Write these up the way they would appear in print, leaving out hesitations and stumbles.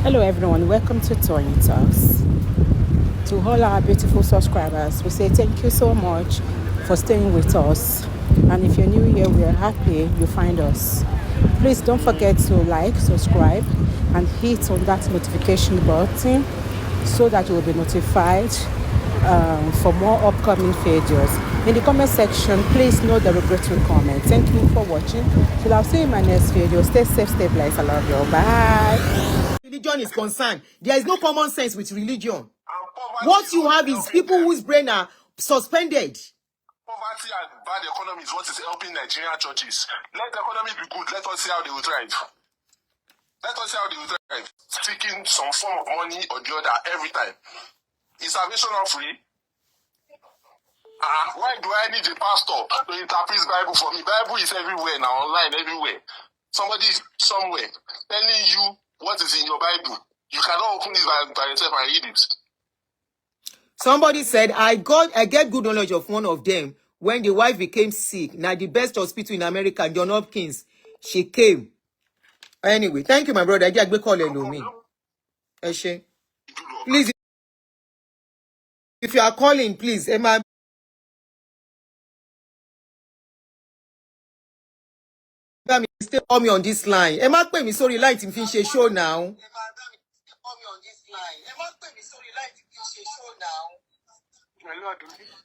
Hello everyone, welcome to Tony Talks. To all our beautiful subscribers, we say thank you so much for staying with us. And if you're new here, we are happy you find us. Please don't forget to like, subscribe, and hit on that notification button so that you will be notified for more upcoming videos. In the comment section, please no derogatory comment. Thank you for watching. Till I'll see you in my next video. Stay safe, stay blessed. I love you. Bye. Religion is concerned. There is no common sense with religion. What you have is people whose brain are suspended. Poverty and bad economy is what is helping Nigerian churches. Let the economy be good. Let us see how they will thrive. Let us see how they will thrive. Seeking some form of money or the other every time. Is salvation not free? Why do I need a pastor to interpret Bible for me? Bible is everywhere now, online, everywhere. Somebody somewhere telling you what is in your Bible. You cannot open it by yourself and read it. Somebody said, I get good knowledge of one of them when the wife became sick. Now the best hospital in America, John Hopkins, she came. Anyway, thank you, my brother. Please, if you are calling, please, Emma. Stay on me on this line. Emma, pay me sorry line to finish a show now.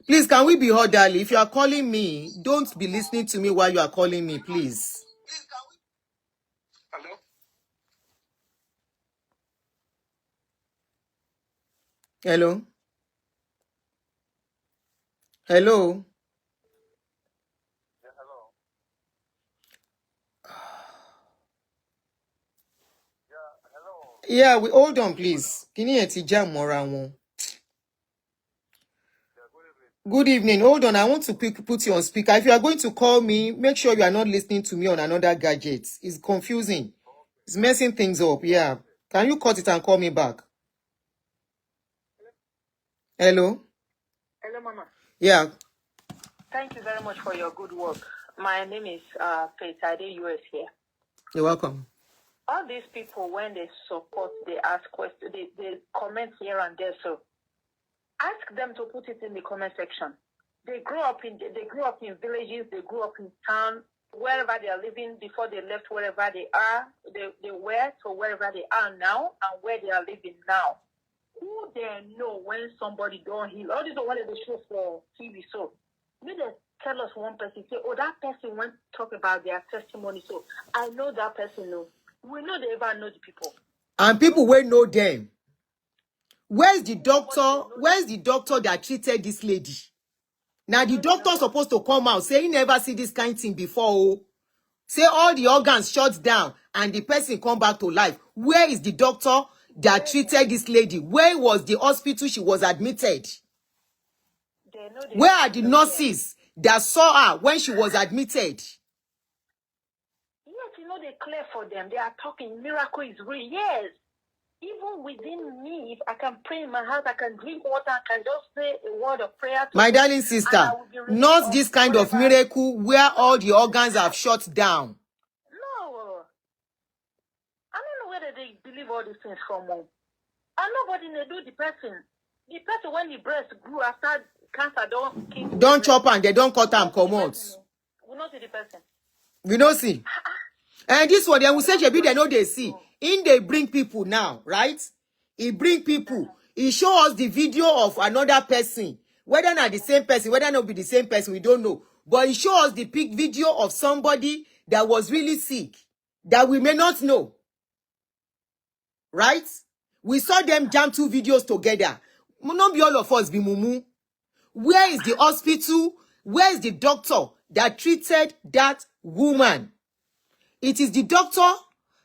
Please, can we be orderly? If you are calling me, don't be listening to me while you are calling me, please. Hello? Hello? Hello? Yeah, hello. Yeah, hello. Yeah, we hold on, please. Can you hear jam around? Good evening. Hold on. I want to put you on speaker. If you are going to call me, make sure you are not listening to me on another gadget. It's confusing. It's messing things up. Yeah. Can you cut it and call me back? Hello? Hello, Mama. Yeah. Thank you very much for your good work. My name is Paitor US here. You're welcome. All these people, when they support, they ask questions, they comment here and there. So ask them to put it in the comment section. They grew up in villages, they grew up in town, wherever they are living before they left wherever they are, they were to wherever they are now and where they are living now. Who they know when somebody don't heal? All these are one of the shows for TV. So maybe they tell us one person, say, oh, that person went to talk about their testimony. So I know that person know. We know they ever know the people. And people will know them. Where's the doctor? Where's the doctor that treated this lady? Now the doctor supposed to come out, say he never see this kind of thing before. Oh. Say all the organs shut down and the person come back to life. Where is the doctor that treated this lady? Where was the hospital she was admitted? Where are the nurses that saw her when she was admitted? Yes, they clear for them. They are talking. Miracle is real. Yes. Even within me, if I can pray in my house, I can drink water, I can just say a word of prayer. My darling sister, not this kind of miracle where all the organs have shut down. No. I don't know whether they believe all these things from home. And nobody they do the person. The person when the breast grew after cancer don't chop and they don't cut them come out. We not see the person. We don't see. And this one, they will say, they know they see. In they bring people now, right? He bring people. He show us the video of another person. Whether not the same person, whether not be the same person, we don't know. But he show us the video of somebody that was really sick. That we may not know. Right? We saw them jam two videos together. Not be all of us be mumu. Where is the hospital? Where is the doctor that treated that woman? It is the doctor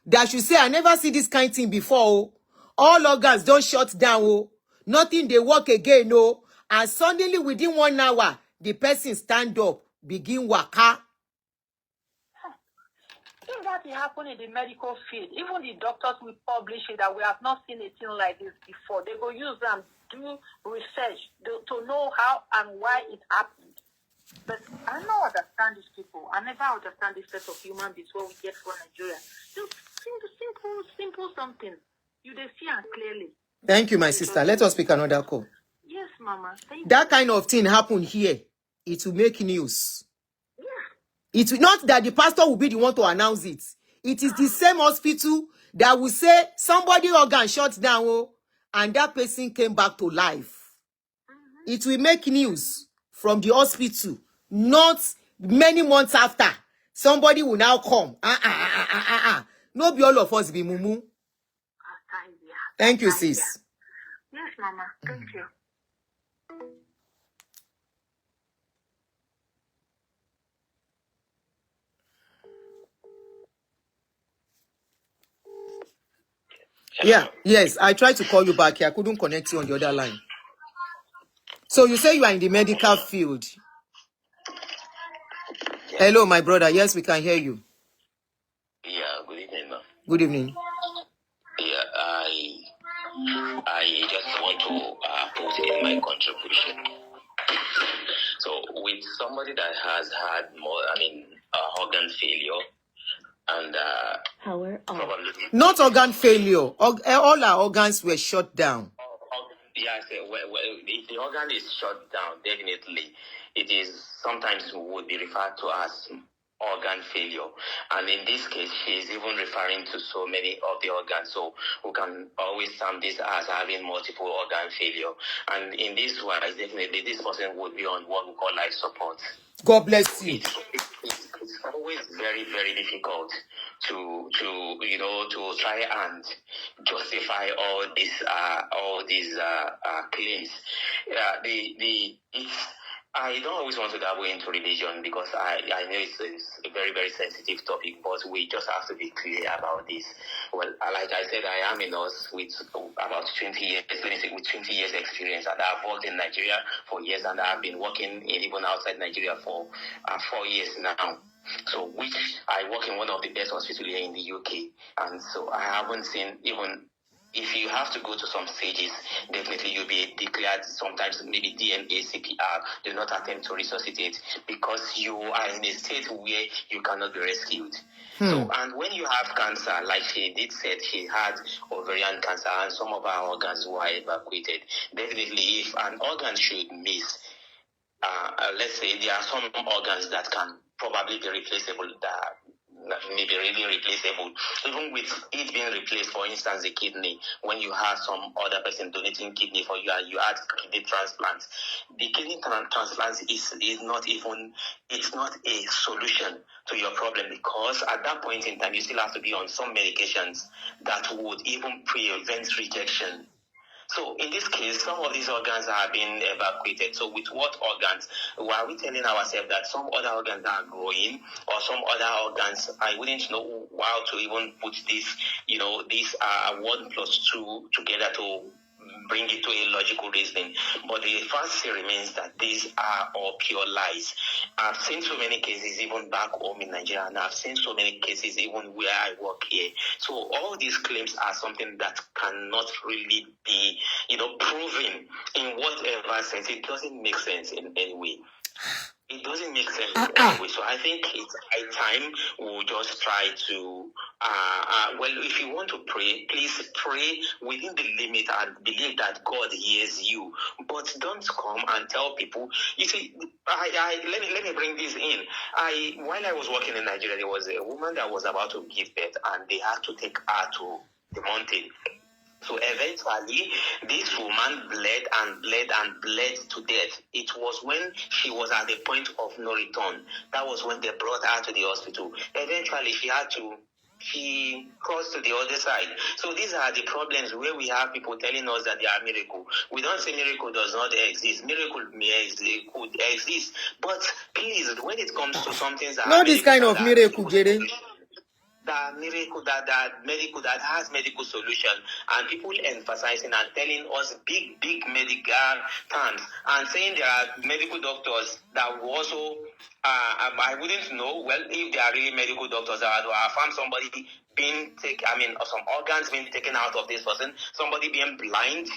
that should say, I never see this kind of thing before. Oh. All organs don't shut down. Oh. Nothing they work again. Oh. And suddenly within 1 hour, the person stand up, begin waka. If that happen in the medical field, even the doctors will publish it that we have not seen a thing like this before. They go use them, do research to know how and why it happened. But I don't understand these people. I never understand this set of human beings what we get from Nigeria. Just simple something. You they see and clearly. Thank you, my sister. Let us pick another call. Yes, Mama. Thank That kind of thing happen here. It will make news. Yeah. It will not that the pastor will be the one to announce it. It is the same hospital that will say somebody organ shut down, oh, and that person came back to life. It will make news from the hospital, not many months after. Somebody will now come. No be all of us be mumu. Thank you, sis. Yes, Mama. Thank you. Yeah, yes. I tried to call you back here. I couldn't connect you on the other line. So you say you are in the medical field. Hello, my brother. Yes, we can hear you. Yeah, good evening, ma'am. Good evening. Yeah, I just want to put in my contribution. So, with somebody that has had organ failure, and probably not organ failure. All our organs were shut down. Yes, if the organ is shut down, definitely it is sometimes would be referred to as organ failure. And in this case, she is even referring to so many of the organs. So we can always term this as having multiple organ failure. And in this one, definitely this person would be on what we call life support. God bless you. It's always very, very difficult to try and justify all these claims. I don't always want to dabble into religion because I know it's a very, very sensitive topic, but we just have to be clear about this. Well, like I said, I am a nurse with about 20 years experience, and I've worked in Nigeria for years, and I've been working even outside Nigeria for 4 years now. So, which I work in one of the best hospitals here in the UK, and so I haven't seen even. If you have to go to some stages, definitely you'll be declared sometimes maybe DNA, CPR, do not attempt to resuscitate because you are in a state where you cannot be rescued. So, and when you have cancer, like she did said, she had ovarian cancer and some of her organs were evacuated. Definitely if an organ should miss, let's say there are some organs that can probably be replaceable, that may be really replaceable. Even with it being replaced, for instance, the kidney, when you have some other person donating kidney for you and you add kidney transplant, the kidney transplant is not even, it's not a solution to your problem, because at that point in time, you still have to be on some medications that would even prevent rejection. So in this case, some of these organs are being evacuated. So with what organs? Are we telling ourselves that some other organs are growing, or some other organs? I wouldn't know how to even put this, this 1 + 2 together to bring it to a logical reasoning. But the fact remains that these are all pure lies. I've seen so many cases even back home in Nigeria, and I've seen so many cases even where I work here. So all these claims are something that cannot really be, proven in whatever sense. It doesn't make sense in any way. It doesn't make sense anyway. So I think it's high time we'll just try to, if you want to pray, please pray within the limit and believe that God hears you. But don't come and tell people. You see, let me bring this in. While I was working in Nigeria, there was a woman that was about to give birth, and they had to take her to the mountain. So eventually, this woman bled to death. It was when she was at the point of no return. That was when they brought her to the hospital. Eventually, she crossed to the other side. So these are the problems where we have people telling us that they are miracle. We don't say miracle does not exist. Miracle could exist. But please, when it comes to something that not this kind of miracle, Jerry. That miracle, that has medical solution, and people emphasizing and telling us big medical terms, and saying there are medical doctors that will also, I wouldn't know, well, if they are really medical doctors, I found somebody some organs being taken out of this person, somebody being blind,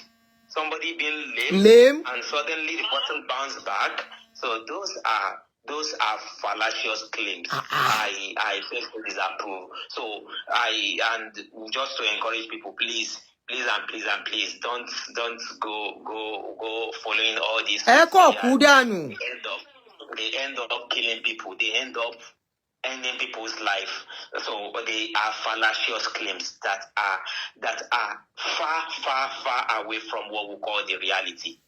somebody being lame, and suddenly the person bounced back. So those are fallacious claims. I first disapprove. So just to encourage people, please please don't go following all these. Ẹ kọ̀ kú dànù. They end up killing people. They end up ending people's life. So they are fallacious claims that are far away from what we call the reality.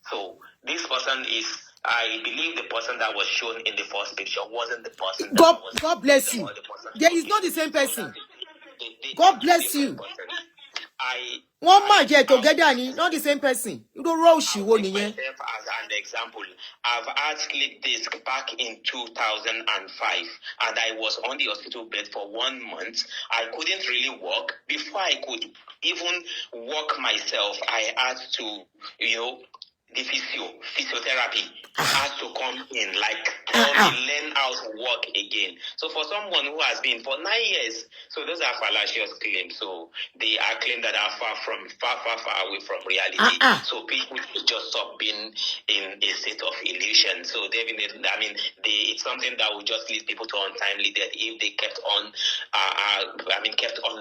So this person is, I believe the person that was shown in the first picture wasn't the person that was. God bless you. There is not the same person. God bless you. One man get together, not the same person. You don't rush you, myself as an example. I've had slip disc back in 2005, and I was on the hospital bed for 1 month. I couldn't really walk. Before I could even walk myself, I had to, the physiotherapy has to come in, like tell me, learn how to walk again. So for someone who has been for 9 years, so those are fallacious claims. So they are claims that are far away from reality. So people should just stop being in a state of illusion. So definitely, it's something that will just lead people to untimely death if they kept on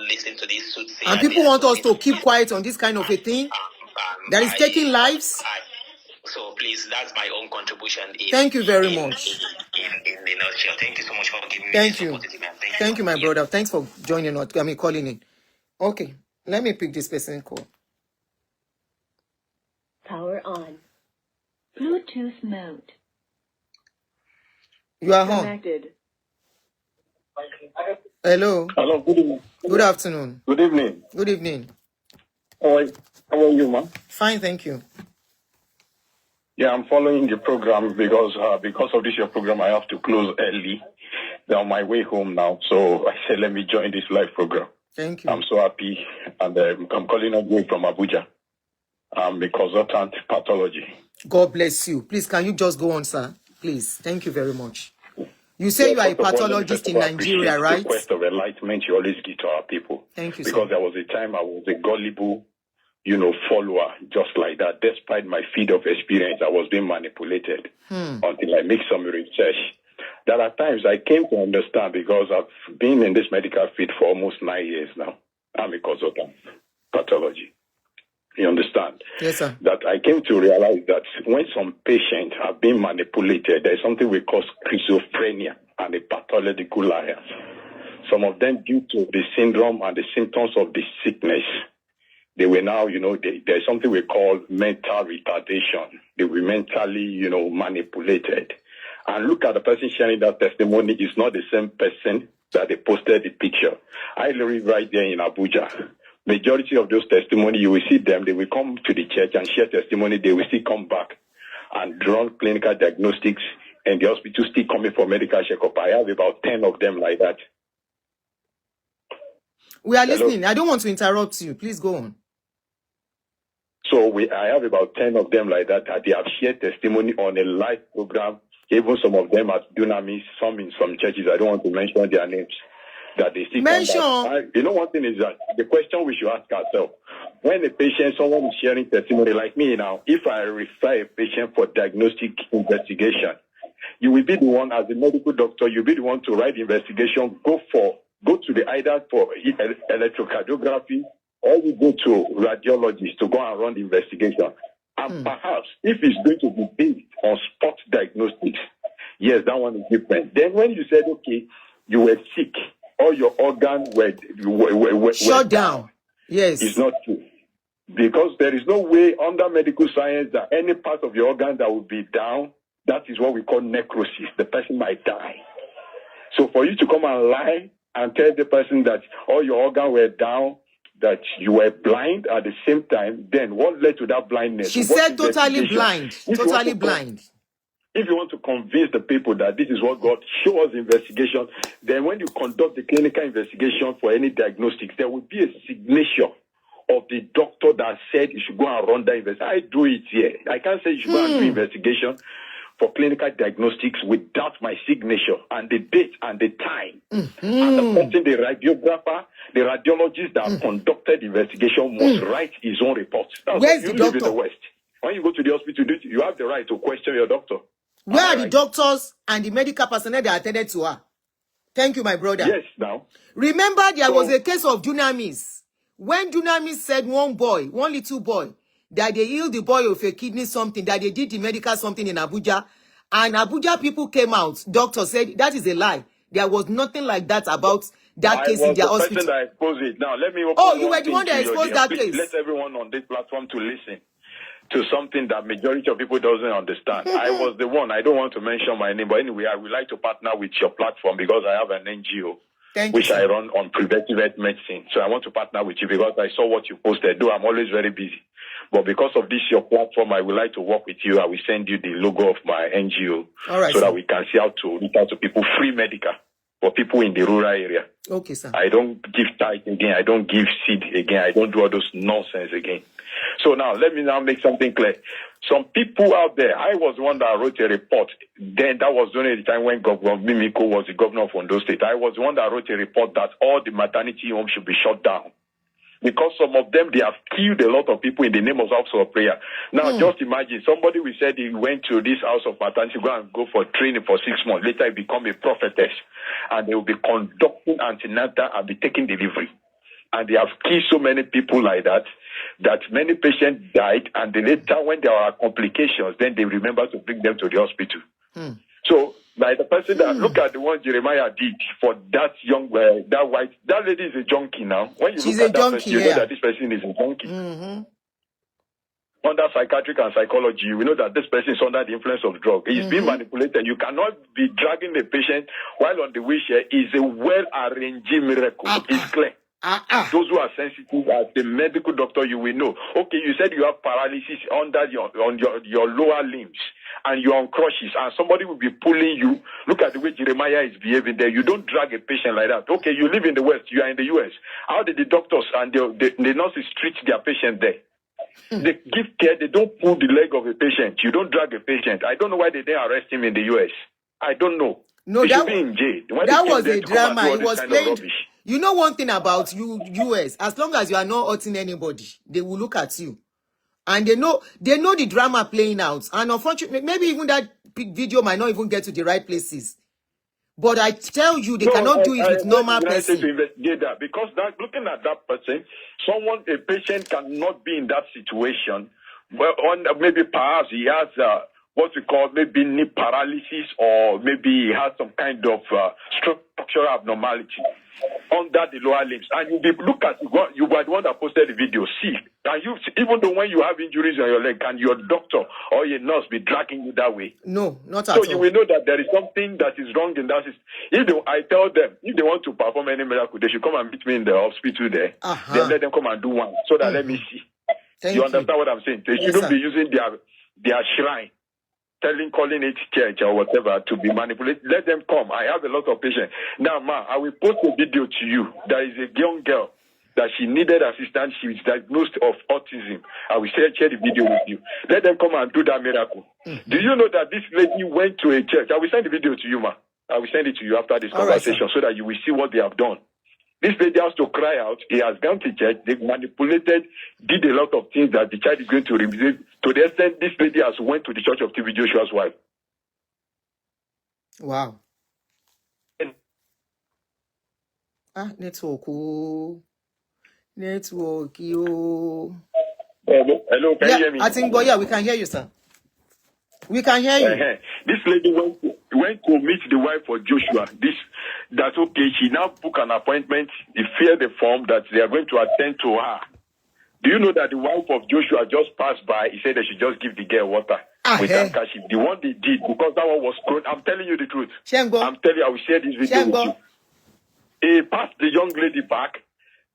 listening to these suits. And people want us to keep quiet on this kind of a thing that is taking lives. So please, that's my own contribution. Thank you very much. In the nutshell. Thank you so much for giving me Thank this you. opportunity. Thank you, my brother. Thanks for joining us. Calling in. Okay, let me pick this person call. Power on. Bluetooth mode. You are home. Connected. Hello. Hello, good evening. Good afternoon. Good evening. Good evening. How are you, man? Fine, thank you. Yeah, I'm following the program because of this your program, I have to close early. They're on my way home now, so I said let me join this live program. Thank you. I'm so happy, and I'm calling on you from Abuja. I'm a consultant pathology. God bless you. Please, can you just go on, sir? Please, thank you very much. You say you are a pathologist in Nigeria, right? The quest of enlightenment you always give to our people. Thank you, because sir. There was a time I was a gullible, follower, just like that. Despite my feed of experience, I was being manipulated until I make some research. There are times I came to understand, because I've been in this medical field for almost 9 years now. I'm a consultant, pathology. You understand? Yes, sir. That I came to realize that when some patients have been manipulated, there's something we call schizophrenia and a pathological liar. Some of them, due to the syndrome and the symptoms of the sickness, they were now, there's something we call mental retardation. They were mentally, manipulated. And look at the person sharing that testimony is not the same person that they posted the picture. I live right there in Abuja. Majority of those testimony, you will see them, they will come to the church and share testimony. They will still come back and run clinical diagnostics, and the hospital still coming for medical checkup. I have about 10 of them like that. We are listening. I don't want to interrupt you. Please go on. So I have about 10 of them like that they have shared testimony on a live program. Even some of them at Dunamis, some in some churches. I don't want to mention their names. That they still mention. One thing is that the question we should ask ourselves: when a patient, someone is sharing testimony like me now, if I refer a patient for diagnostic investigation, you will be the one, as a medical doctor, you'll be the one to write the investigation. Go to the either for electrocardiography, or you go to radiologists to go and run the investigation. And perhaps if it's going to be based on spot diagnostics, yes, that one is different. Then when you said, okay, you were sick, all your organs were shut down. Yes. It's not true. Because there is no way under medical science that any part of your organ that will be down, that is what we call necrosis. The person might die. So for you to come and lie and tell the person that all your organs were down, that you were blind at the same time, then what led to that blindness? She said totally blind. Totally blind. If you want to convince the people that this is what God shows us investigation, then when you conduct the clinical investigation for any diagnostics, there will be a signature of the doctor that said you should go and run that investigation. I do it here. I can't say you should go and do investigation for clinical diagnostics without my signature and the date and the time. And the person, the radiographer, the radiologist that conducted the investigation must write his own report. That's Where's you the live doctor? in the West. When you go to the hospital, you have the right to question your doctor. Where are the doctors and the medical personnel that attended to her? Thank you, my brother. Yes, now. Remember, there was a case of Dunamis When Dunamis said one little boy, that they healed the boy of a kidney something, that they did the medical something in Abuja, and Abuja people came out, doctor said that is a lie. There was nothing like that about that case in their hospital. I was the person that exposed it. Now, let me open you were the one that exposed that case. Let everyone on this platform to listen to something that majority of people doesn't understand. I was the one. I don't want to mention my name, but anyway, I would like to partner with your platform because I have an NGO. Which I run on preventive health medicine. So I want to partner with you because I saw what you posted. Though I'm always very busy. But because of this, your platform, I would like to work with you. I will send you the logo of my NGO so that we can see how to reach out to people, free medical for people in the rural area. Okay, sir. I don't give tithe again. I don't give seed again. I don't do all those nonsense again. So now, let me now make something clear. Some people out there, I was the one that wrote a report. Then that was during the time when Governor Mimiko was the governor of Ondo State. I was the one that wrote a report that all the maternity homes should be shut down. Because some of them, they have killed a lot of people in the name of house of prayer. Now, just imagine, somebody we said he went to this house of maternity, go for training for 6 months. Later, he become a prophetess. And they will be conducting antenatal and be taking delivery. And they have killed so many people like that many patients died. And then later, when there are complications, then they remember to bring them to the hospital. So, like the person that look at the one Jeremiah did for that young, that lady is a junkie now. When you She's look at that junkie, person, you know that this person is a junkie. Under psychiatric and psychology, we know that this person is under the influence of drug. He's being manipulated. You cannot be dragging the patient while on the wheelchair. It's a well-arranged miracle. It's clear. Those who are sensitive as the medical doctor, you will know. Okay, you said you have paralysis under your lower limbs and you're on crutches and somebody will be pulling you. Look at the way Jeremiah is behaving there. You don't drag a patient like that. Okay, you live in the West, you are in the US. How did the doctors and the nurses treat their patient there? They give care, they don't pull the leg of a patient. You don't drag a patient. I don't know why they didn't arrest him in the US. I don't know. No, he should be in jail. That was a drama. It was played. You know one thing about US, as long as you are not hurting anybody, they will look at you. And they know the drama playing out. And unfortunately, maybe even that video might not even get to the right places. But I tell you, they cannot do it with normal person. To investigate that because looking at that person, a patient cannot be in that situation. Well, maybe perhaps he has what we call maybe knee paralysis, or maybe he has some kind of structural abnormality under the lower limbs. And look at you were the one that posted the video. See, and even though when you have injuries on your leg, can your doctor or your nurse be dragging you that way? No, not at all. So you will know that there is something that is wrong in that system. I tell them, if they want to perform any miracle, they should come and meet me in the hospital there. Then let them come and do one, so that let me see. You understand what I'm saying? They shouldn't be using their shrine, calling it church or whatever, to be manipulated. Let them come. I have a lot of patients. Now, I will post a video to you. There is a young girl that she needed assistance. She was diagnosed of autism. I will share the video with you. Let them come and do that miracle. Do you know that this lady went to a church? I will send the video to you, I will send it to you after this conversation so that you will see what they have done. This lady has to cry out. He has gone to church. They've manipulated, did a lot of things that the child is going to revisit. To the extent this lady has went to the church of TV Joshua's wife. Wow. Network. Hello, can you hear me? I think, we can hear you, sir. We can hear you. This lady went to meet the wife of Joshua. That's okay. She now booked an appointment. He filled the form that they are going to attend to her. Do you know that the wife of Joshua just passed by? He said they should just give the girl water with handkerchief. The one they did, because that one was grown. I'm telling you the truth. Shengo. I'm telling you, I will share this video with you. He passed the young lady back.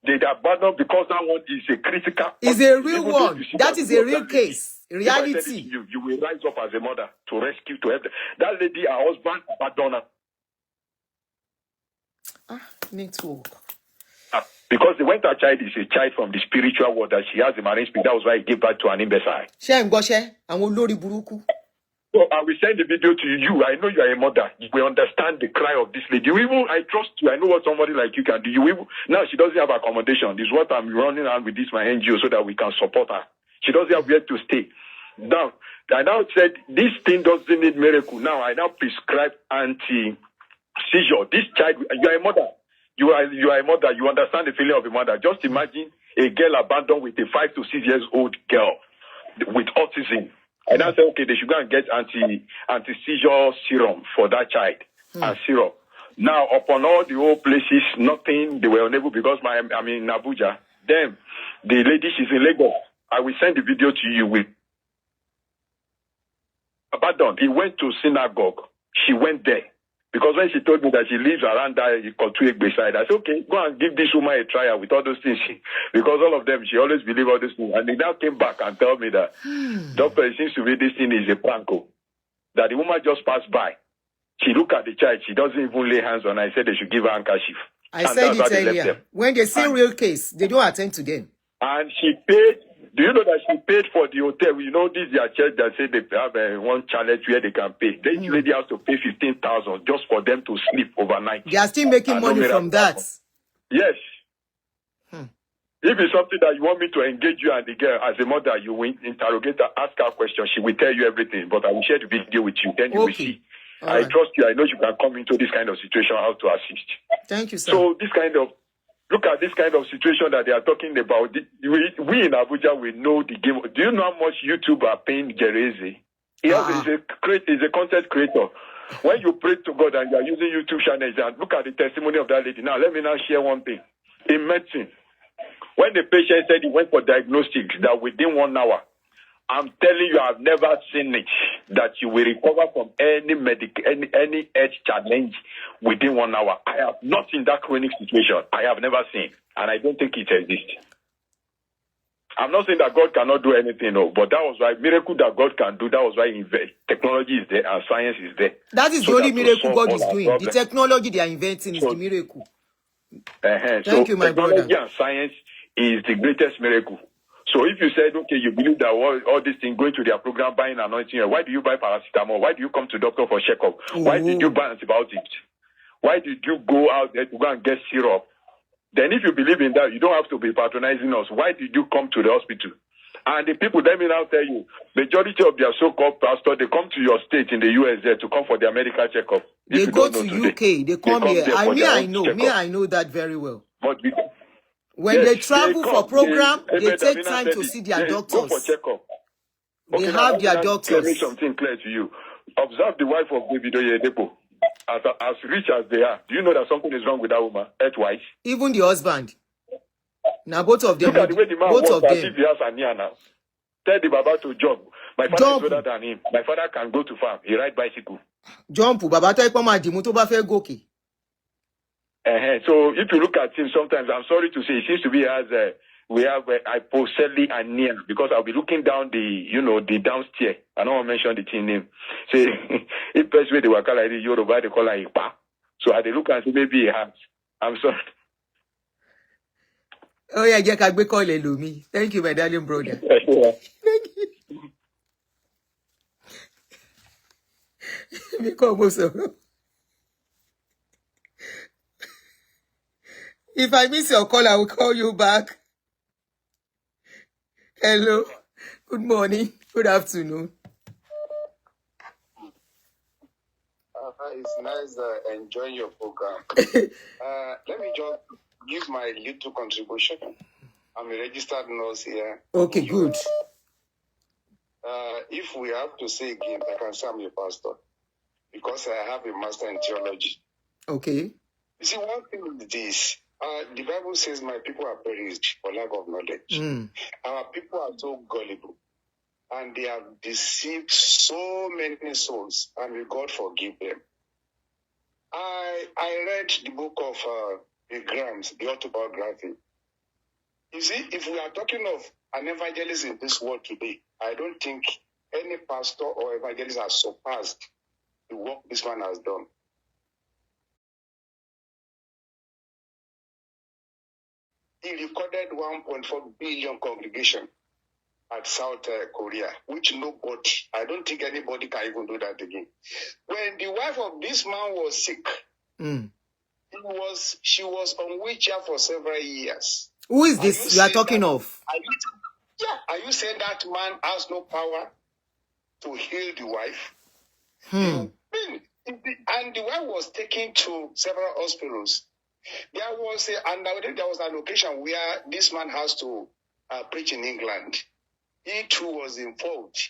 They abandoned because that one is a critical. It's a real one. That is a real case. Reality. You will rise up as a mother to rescue, to help them. That lady, her husband, abandoned her. Network. Because the winter child is a child from the spiritual world that she has a marine spirit. That was why he gave birth to an imbecile. So I will send the video to you. I know you are a mother. You will understand the cry of this lady. I trust you. I know what somebody like you can do. Now she doesn't have accommodation. This is what I'm running around with my NGO so that we can support her. She doesn't have where to stay. Now, I now said this thing doesn't need miracle. Now I now prescribe anti-seizure. This child, you are a mother. You are a mother. You understand the feeling of a mother. Just imagine a girl abandoned with a 5 to 6 years old girl with autism. And I said, okay, they should go and get anti-seizure serum for that child and syrup. Now, upon all the old places, nothing, they were unable because I'm in Abuja. Then, the lady, she's in Lagos. I will send the video to you with abandoned. He went to synagogue. She went there. Because when she told me that she lives around that Kotuek beside, I said, okay, go and give this woman a trial with all those things. Because all of them, she always believed all these things. And they now came back and told me that, doctor, it seems to me this thing is a pranko. That the woman just passed by. She looked at the child. She doesn't even lay hands on her. I said they should give her a handkerchief. I said it earlier. When they say real case, they don't attend to them. And she paid. Do you know that she paid for the hotel? You know, this is their church that say they have one challenge where they can pay. This lady has to pay 15,000 just for them to sleep overnight. They are still making money from that. Yes. If it's something that you want me to engage you and the girl as a mother, you will interrogate her, ask her questions. She will tell you everything. But I will share the video with you. Then you will see. I trust you. I know you can come into this kind of situation, how to assist. Thank you, sir. So look at this kind of situation that they are talking about. We in Abuja, we know the game. Do you know how much YouTube are paying Gereze? He's a content creator. When you pray to God and you are using YouTube channels, and look at the testimony of that lady. Now, let me now share one thing. In medicine, when the patient said he went for diagnostics, that within 1 hour, I'm telling you, I've never seen it, that you will recover from any health challenge within 1 hour. I have not seen that chronic situation. I have never seen, and I don't think it exists. I'm not saying that God cannot do anything, no, but that was why miracle that God can do. That was why technology is there and science is there. That is the only miracle God is doing. The technology they are inventing is the miracle. Thank you, my brother. Technology and science is the greatest miracle. So if you said, okay, you believe that all these things going to their program, buying anointing, why do you buy paracetamol? Why do you come to doctor for checkup? Why did you buy antibiotics? Why did you go out there to go and get syrup? Then if you believe in that, you don't have to be patronizing us. Why did you come to the hospital? And the people, let me now tell you, majority of their so-called pastors, they come to your state in the US there to come for their medical checkup. They go to UK, they come here. I know that very well. But when they travel for program, they take time to see their doctors. Go for checkup. They have their doctors. Let me make something clear to you. Observe the wife of David Oyedepo. As rich as they are, do you know that something is wrong with that woman, health-wise? Even the husband. Now both of them. Look at the way the man both walks of as them. if he has a near now. Tell the Baba to jump. My father is older than him. My father can go to farm. He ride bicycle. Jump, Baba to ipo ma di mu to ba fe gòkè. So if you look at him, sometimes I'm sorry to say, it seems to be as we have hypocely anemia, because I'll be looking down the downstairs. I don't want to mention the team name. Say if best way they were calling it Yoruba, they call it Ipa. So I look and say maybe he has. I'm sorry. Oh yeah, Jack, I call Lumi. Thank you, my darling brother. Thank you. If I miss your call, I will call you back. Hello. Good morning. Good afternoon. It's nice enjoying your program. Let me just give my little contribution. I'm a registered nurse here. Okay, good. If we have to say again, I can say I'm a pastor because I have a master in theology. Okay. You see, one thing is this. The Bible says, my people are perished for lack of knowledge. Our people are so gullible, and they have deceived so many souls, and may God forgive them. I read the book of Grams, the autobiography. You see, if we are talking of an evangelist in this world today, I don't think any pastor or evangelist has surpassed the work this man has done. He recorded 1.4 billion congregation at South Korea, which nobody, I don't think anybody can even do that again. When the wife of this man was sick, she was on wheelchair for several years. Who is this you are talking of? Are you saying that man has no power to heal the wife? And the wife was taken to several hospitals. There was an occasion where this man has to preach in England. He too was involved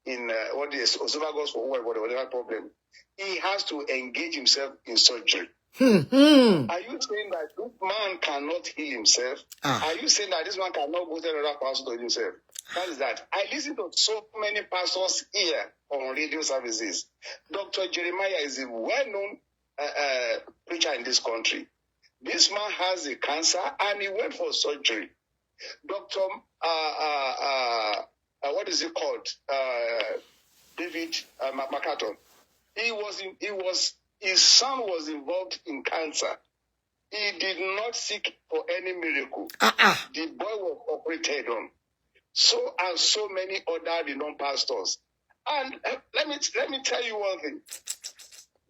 in what is esophagus for whatever problem. He has to engage himself in surgery. Are you saying that this man cannot heal himself? Are you saying that this man cannot go to another pastor to himself? That is that. I listen to so many pastors here on radio services. Dr. Jeremiah is a well-known preacher in this country. This man has a cancer and he went for surgery. Dr. What is it called? David MacArthur. His son was involved in cancer. He did not seek for any miracle. The boy was operated on. So and so many other renowned pastors. And let me tell you one thing.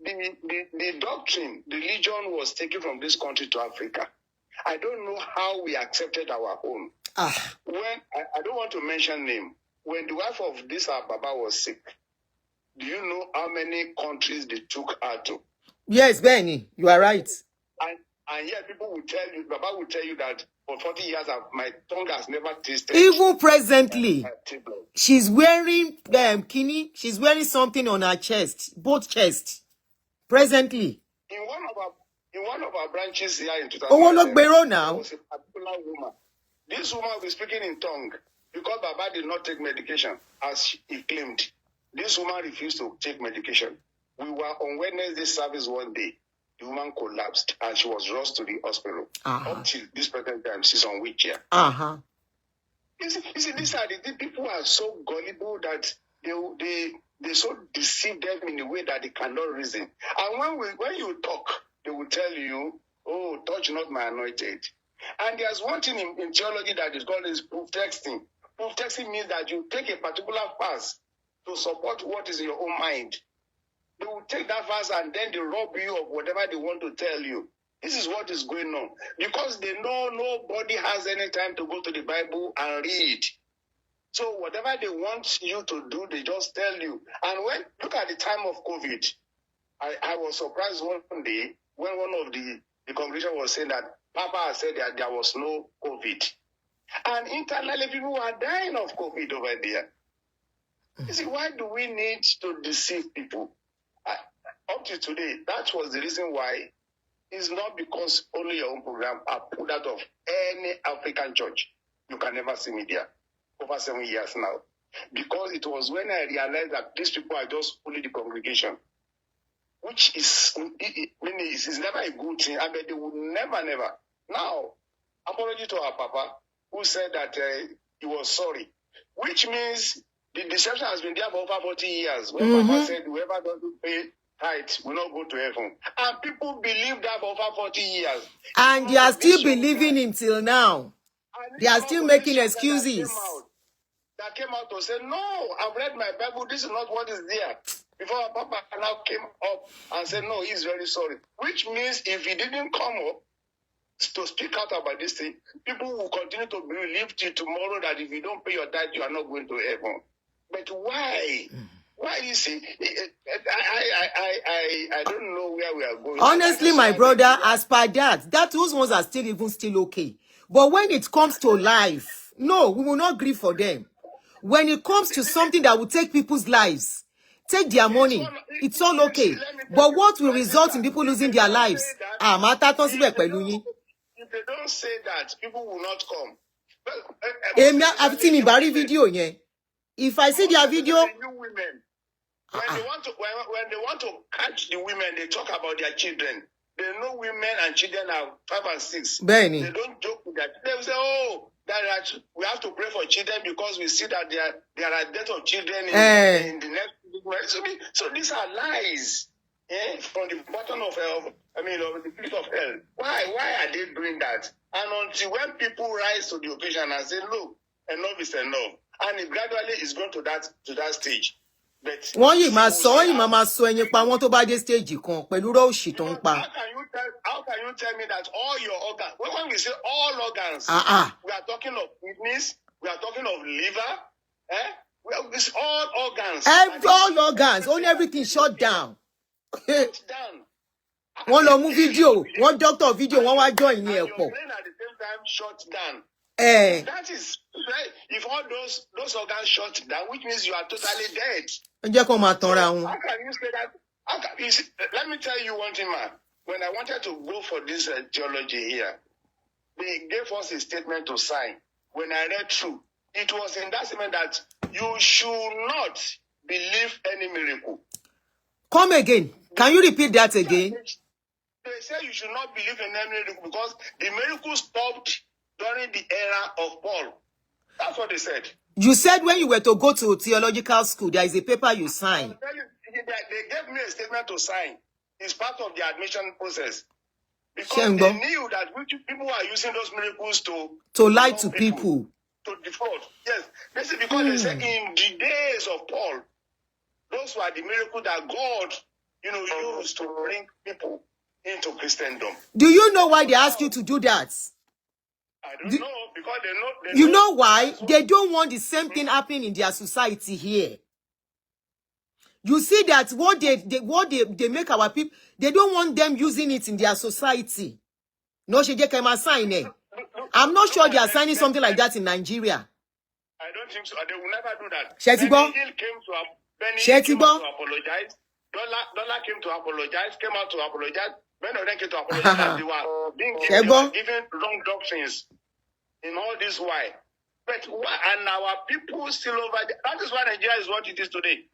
The doctrine, the religion was taken from this country to Africa. I don't know how we accepted our own. When I don't want to mention name. When the wife of this Baba was sick, do you know how many countries they took her to? Yes, Benny, you are right. And yet people will tell you, Baba will tell you that for 40 years my tongue has never tasted. Even presently, she's wearing she's wearing something on her chest, both chests. Presently. In one of our branches here in 2011, there was a particular woman. This woman was speaking in tongue because Baba did not take medication as he claimed. This woman refused to take medication. We were on Wednesday service one day. The woman collapsed and she was rushed to the hospital. Up till this present time, she's on wheelchair. You see, these are the people are so gullible that they so deceive them in a way that they cannot reason. And when you talk, they will tell you, "Oh, touch not my anointed." And there's one thing in theology that is called proof texting. Proof texting means that you take a particular verse to support what is in your own mind. They will take that verse and then they rob you of whatever they want to tell you. This is what is going on. Because they know nobody has any time to go to the Bible and read. So whatever they want you to do, they just tell you. And look at the time of COVID. I was surprised one day when one of the congregation was saying that Papa said that there was no COVID. And internally people were dying of COVID over there. You see, why do we need to deceive people? Up to today, that was the reason why. It's not because only your own program are pulled out of any African church. You can never see me there. Over 7 years now. Because it was when I realized that these people are just only the congregation. Which is never a good thing. I mean, they would never. Now, apology to our Papa, who said that he was sorry. Which means the deception has been there for over 40 years. When Papa said, whoever doesn't pay tithe will not go to heaven. And people believe that for over 40 years. And they are still believing him till now. They are still making excuses. That came out to say, no, I've read my Bible. This is not what is there. Before our Papa now came up and said, no, he's very sorry. Which means if he didn't come up to speak out about this thing, people will continue to believe till tomorrow that if you don't pay your tithe, you are not going to heaven. But why? Why you see? I don't know where we are going. Honestly, my brother, as per that those ones are still okay. But when it comes to life, no, we will not grieve for them. When it comes to something that will take people's lives, take their money, it's all okay. But what will result in people losing their lives? If they don't say that, people will not come. I've seen a video. If I see their video, when they want to catch the women, they talk about their children. They know women and children are 5 and 6. Benny. They don't joke with that. They will say, "Oh, we have to pray for children because we see that there are deaths of children in the next." So these are lies from the bottom of hell. Of the pit of hell. Why are they doing that? And until when people rise to the occasion and say, "Look, enough is enough," and it gradually is going to that stage. Wọ́n yìí máa sọ ẹ̀yìn pa wọ́n tó bá dé stage kan pẹ̀lú rọ́ọ̀ṣì tó ń pa. How can you tell me that all your organs, when we say all organs, we are talking of kidneys, we are talking of liver, it's all organs. All organs, only everything shut down. Shut down. One long video, one doctor video, one was join here. Your brain at the same time shut down. That is right. If all those organs shut down, which means you are totally dead. So how can you say that? Let me tell you one thing, man. When I wanted to go for this theology here, they gave us a statement to sign. When I read through, it was in that statement that you should not believe any miracle. Come again. Can you repeat that again? They say you should not believe in any miracle because the miracle stopped during the era of Paul. That's what they said. You said when you were to go to theological school, there is a paper you signed. They gave me a statement to sign. It's part of the admission process. Because they knew that people are using those miracles to lie to people. To defraud. Yes. This is because they say in the days of Paul, those were the miracles that God, used to bring people into Christendom. Do you know why they ask you to do that? I don't know, because they know. You know why? They don't want the same thing happening in their society here. You see that what they make our people, they don't want them using it in their society. No, she just came and sign it. I'm not sure they are signing something like that in Nigeria. I don't think so. They will never do that. Shetibo came to apologize. Dollar came to apologize, came out to apologize. Many of them came to apologize. They were being given wrong doctrines in all this why. But and our people still over there. That is why Nigeria is what it is today.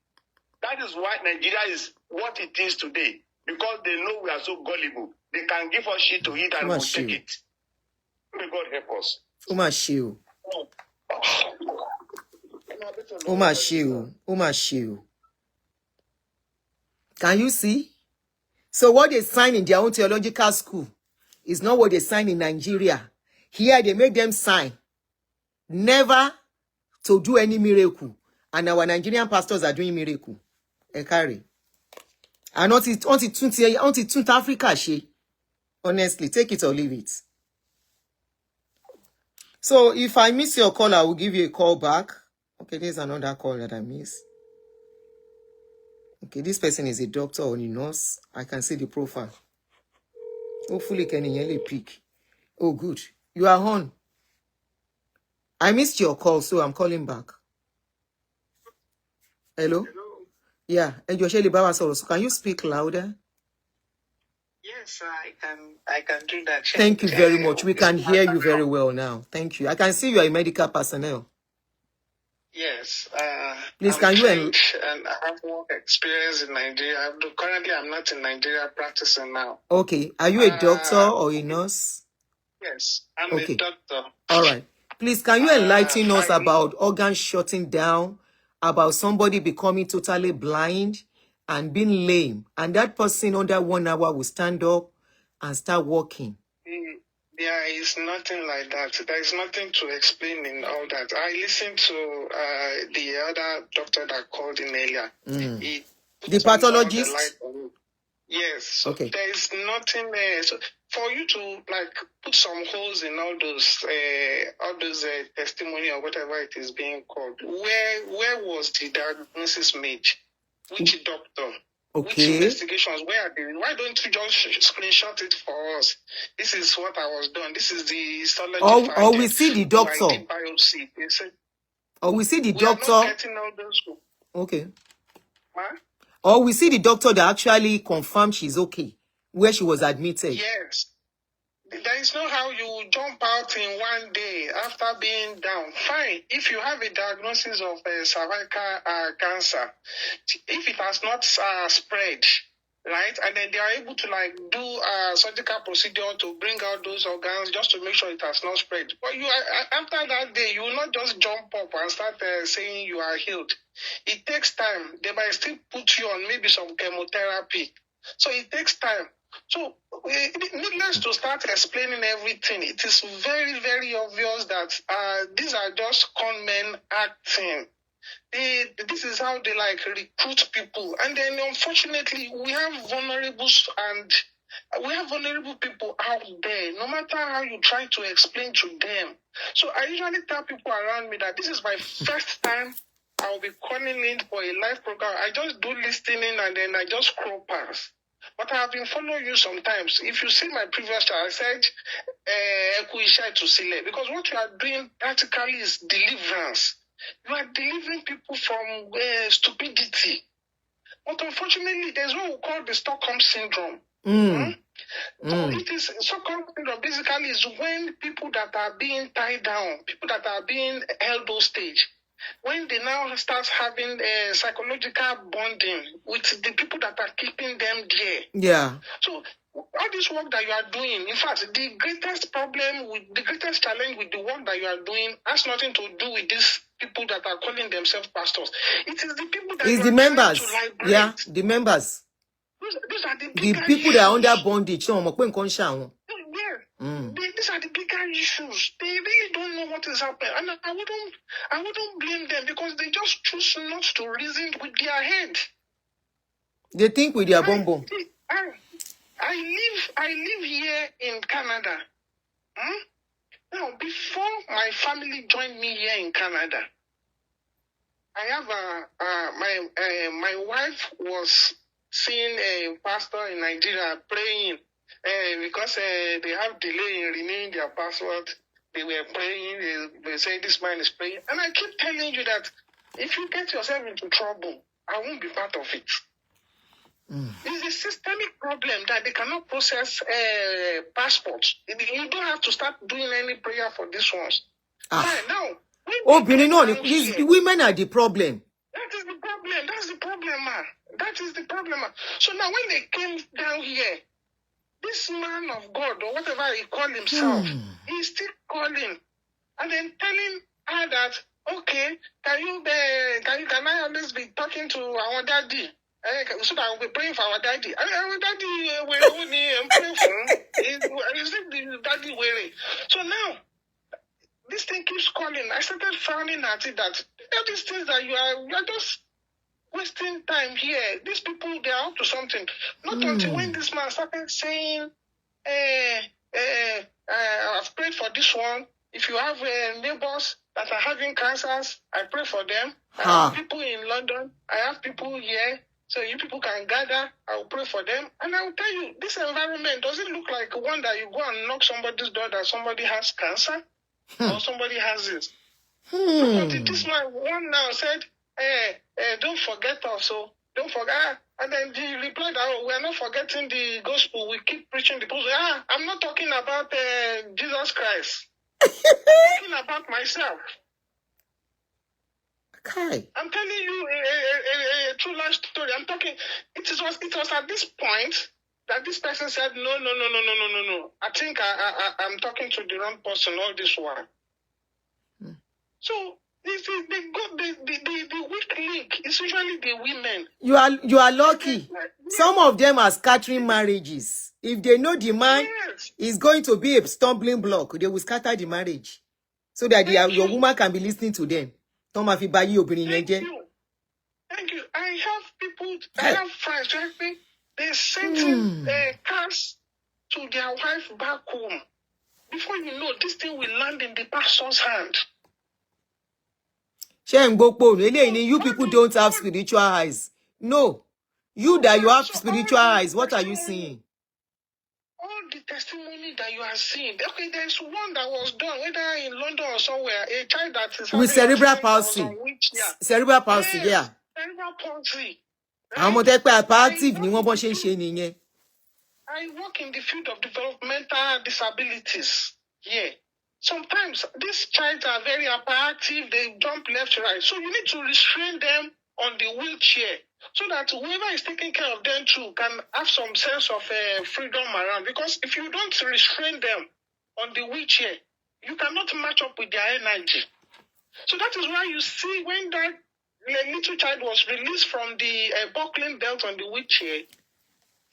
That is why Nigeria is what it is today. Because they know we are so gullible. They can give us shit to eat and we'll take it. May God help us. Can you see? So what they sign in their own theological school is not what they sign in Nigeria. Here they make them sign never to do any miracle. And our Nigerian pastors are doing miracle. Ekari. And not it Africa she. Honestly, take it or leave it. So if I miss your call, I will give you a call back. Okay, there's another call that I missed. Okay, this person is a doctor or a nurse. I can see the profile. Hopefully, can you pick? Oh, good. You are on. I missed your call, so I'm calling back. Hello? Yeah, and so can you speak louder? Yes, I can do that. Thank you very much. We can hear you very well now. Thank you. I can see you are a medical personnel. Yes. Please, can you and I have work experience in Nigeria. Currently, I'm not in Nigeria practicing now. Okay. Are you a doctor or a nurse? Yes, I'm a doctor. All right. Please, can you enlighten us about organs shutting down, about somebody becoming totally blind and being lame, and that person under 1 hour will stand up and start walking? There is nothing like that. There is nothing to explain in all that. I listened to the other doctor that called in earlier. The pathologist? Yes. So there is nothing there. So for you to put some holes in all those testimony or whatever it is being called, where was the diagnosis made? Which doctor? Which investigations? Where are they? Why don't you just screenshot it for us? This is what I was done. This is the histology. Or we see the doctor. I did biopsy. They said, or we see the doctor. We are not getting all those. Okay. Huh? Or we see the doctor that actually confirmed she's okay, where she was admitted. Yes. There is no how you jump out in one day after being down. Fine. If you have a diagnosis of cervical cancer, if it has not spread, right, and then they are able to do a surgical procedure to bring out those organs just to make sure it has not spread. But you after that day, you will not just jump up and start saying you are healed. It takes time. They might still put you on maybe some chemotherapy. So it takes time. So, needless to start explaining everything, it is very, very obvious that these are just con men acting. This is how they recruit people. And then, unfortunately, we have vulnerable people out there, no matter how you try to explain to them. So I usually tell people around me that this is my first time I'll be calling in for a live program. I just do listening and then I just scroll past. But I have been following you sometimes. If you see my previous chat, I said, to Sile, because what you are doing practically is deliverance. You are delivering people from stupidity. But unfortunately, there's what we call the Stockholm syndrome. So it is Stockholm syndrome basically is when people that are being tied down, people that are being held hostage, when they now start having psychological bonding with the people that are keeping them there. Yeah. So all this work that you are doing, in fact, the greatest challenge with the work that you are doing has nothing to do with these people that are calling themselves pastors. It is the people that it's the members. Yeah, the members. Those are the people issues. that are under bondage. So These are the bigger issues. They really don't know what is happening. And I wouldn't blame them because they just choose not to reason with their head. They think with their bum. I live here in Canada. Now, before my family joined me here in Canada, I have my wife was seeing a pastor in Nigeria praying because they have delay in renewing their password. They were praying. They say this man is praying, and I keep telling you that if you get yourself into trouble, I won't be part of it. It's a systemic problem that they cannot process passports. You don't have to start doing any prayer for these ones. Fine, now. These women are the problem. That is the problem. That's the problem, man. That is the problem, man. So now when they came down here, this man of God, or whatever he called himself, he's still calling and then telling her that, okay, can I always be talking to our daddy? So that I'll be praying for our daddy. Our daddy, we're praying for him. Is the daddy wearing? So now, this thing keeps calling. I started frowning at it that all these things that you are just wasting time here. These people, they are up to something. Not until when this man started saying, I've prayed for this one. If you have neighbors that are having cancers, I pray for them. I have people in London. I have people here. So you people can gather. I will pray for them. And I will tell you, this environment doesn't look like one that you go and knock somebody's door that somebody has cancer or somebody has this. Look at it. This one now said, don't forget also. Don't forget. And then he replied, we are not forgetting the gospel. We keep preaching the gospel. I'm not talking about Jesus Christ. I'm talking about myself. Okay. I'm telling you a true life story. I'm talking. It was at this point that this person said, no. I think I'm talking to the wrong person. All this one. So the weak link is usually the women. You are lucky. Some of them are scattering marriages. If they know the man is going to be a stumbling block, they will scatter the marriage so that your woman can be listening to them. Thank you. I have people, I have friends, they sent cars to their wife back home. Before you know, this thing will land in the pastor's hand. You people don't have spiritual eyes. No. You have spiritual eyes. What are you seeing? All the testimony that you are seeing. Okay, there's one that was done, whether in London or somewhere, a child that is with cerebral palsy. Cerebral palsy, yeah. Cerebral palsy. I work in the field of developmental disabilities. Yeah. Sometimes these children are very hyperactive, they jump left, right. So you need to restrain them on the wheelchair so that whoever is taking care of them too can have some sense of freedom around. Because if you don't restrain them on the wheelchair, you cannot match up with their energy. So that is why you see when that little child was released from the buckling belt on the wheelchair,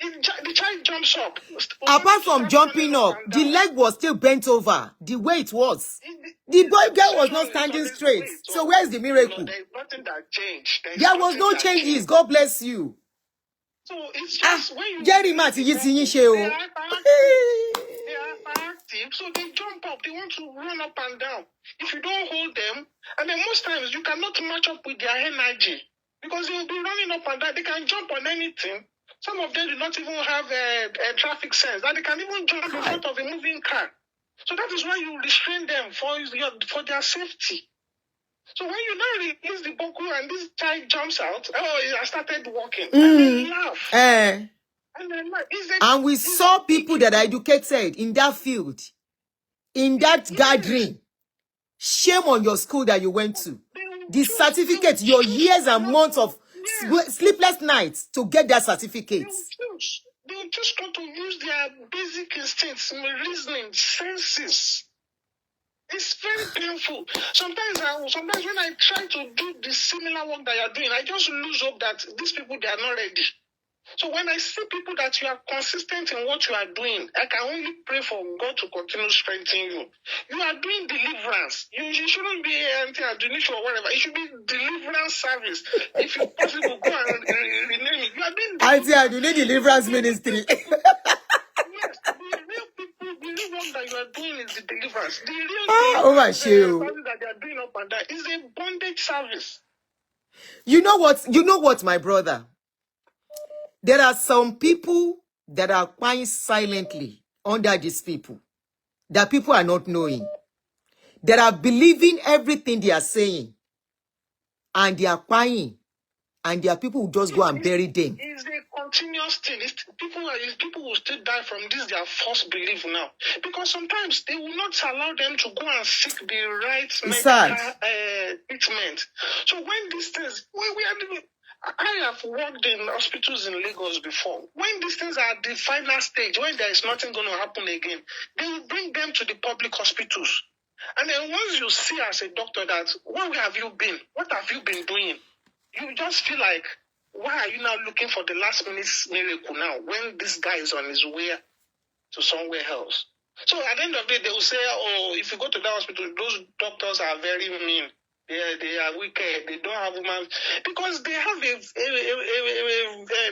the child jumps up. Apart from jumping up, the leg was still bent over. The way it was. The girl was not standing straight. So where's the miracle? There's nothing that changed. There was no changes. God bless you. So it's just when you Jerry Mati, they are active, so they jump up. They want to run up and down. If you don't hold them, and then most times you cannot match up with their energy because they will be running up and down. They can jump on anything. Some of them do not even have a traffic sense, and they can even jump in front of a moving car. So that is why you restrain them for their safety. So when you now release the boku and this child jumps out, I started walking, and they laugh. And then and we saw people that are educated in that field, in that gathering. Shame on your school that you went to. The certificate, your years and months of sleepless nights to get that certificate. They just got to use their basic instincts, reasoning, senses. It's very painful. Sometimes when I try to do the similar work that you're doing, I just lose hope that these people, they are not ready. So when I see people that you are consistent in what you are doing, I can only pray for God to continue strengthening you. You are doing deliverance. You shouldn't be Aunty Adunni or whatever. It should be deliverance service. If you possible, go and rename it. You are doing Aunty Adunni deliverance ministry. Yes, the real people, the real work that you are doing is the deliverance. The real service that they are doing up and down is a bondage service. You know what, my brother? There are some people that are crying silently under these people, that people are not knowing. That are believing everything they are saying, and they are crying, and there are people who just go and bury them. It's a continuous thing. People will still die from this, their false belief now. Because sometimes they will not allow them to go and seek the right medical treatment. So when these things, I have worked in hospitals in Lagos before. When these things are at the final stage, when there is nothing going to happen again, they will bring them to the public hospitals. And then once you see as a doctor that, where have you been? What have you been doing? You just feel like, why are you now looking for the last minute miracle now when this guy is on his way to somewhere else? So at the end of the day, they will say, oh, if you go to that hospital, those doctors are very mean. They are wicked. They don't have women. Because they have a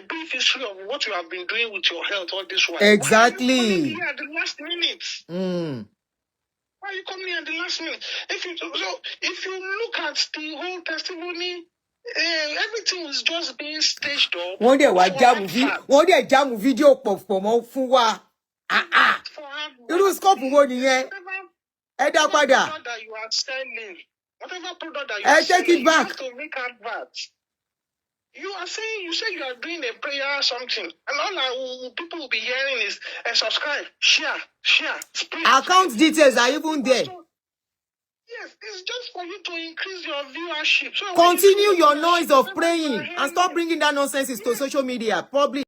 brief history of what you have been doing with your health all this while. Exactly. Why are you coming here at the last minute? Why are you coming here at the last minute? If you look at the whole testimony, everything was just being staged up. One day jam video fún wa. It was couple one here. Whatever product that you are selling, take it back. You have to make adverts. You say you are doing a prayer or something, and all people will be hearing is subscribe, share, spread. Account details are even there. Yes, it's just for you to increase your viewership. So continue your noise of praying and stop bringing that nonsense to social media. Probably.